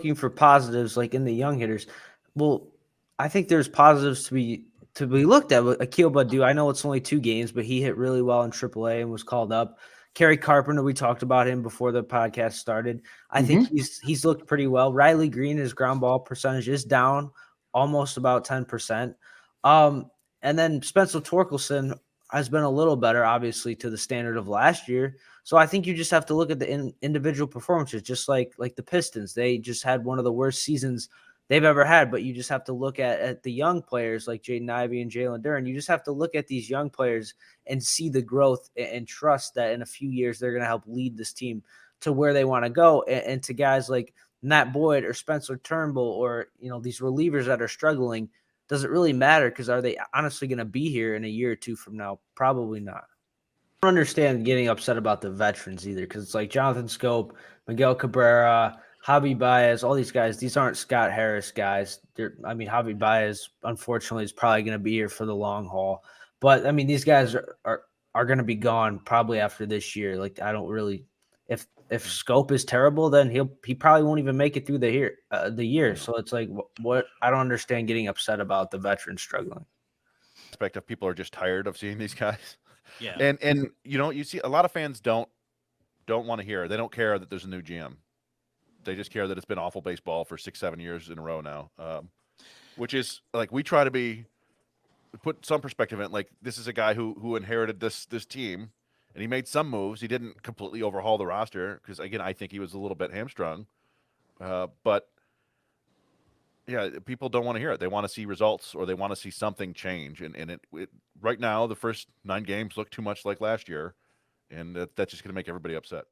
looking for positives like in the young hitters, well, I think there's positives to be looked at with Akil Baddoo. I know it's only 2 games, but he hit really well in AAA and was called up. Kerry Carpenter, we talked about him before the podcast started. I think he's looked pretty well. Riley Green, his ground ball percentage is down almost about 10%. And then Spencer Torkelson has been a little better, obviously, to the standard of last year. So I think you just have to look at the individual performances, just like the Pistons. They just had one of the worst seasons they've ever had, but you just have to look at the young players like Jaden Ivey and Jalen Duren. You just have to look at these young players and see the growth and trust that in a few years they're going to help lead this team to where they want to go. And to guys like Matt Boyd or Spencer Turnbull or, these relievers that are struggling, does it really matter? Because are they honestly going to be here in a year or two from now? Probably not. I don't understand getting upset about the veterans either, because it's like Jonathan Scope, Miguel Cabrera, Javi Baez, all these guys. These aren't Scott Harris guys. Javi Baez, unfortunately, is probably going to be here for the long haul. But these guys are going to be gone probably after this year. Like, I don't really. If Scope is terrible, then he probably won't even make it through the year. So it's like, what? I don't understand getting upset about the veterans struggling. Aspect of people are just tired of seeing these guys. Yeah. And you see a lot of fans don't want to hear. They don't care that there's a new GM. They just care that it's been awful baseball for 6-7 years in a row now. Which is like, we try to put some perspective in it. Like, this is a guy who inherited this team, and he made some moves. He didn't completely overhaul the roster because, again, I think he was a little bit hamstrung. But yeah, people don't want to hear it. They want to see results, or they want to see something change. And it right now, the first 9 games look too much like last year, and that's just going to make everybody upset.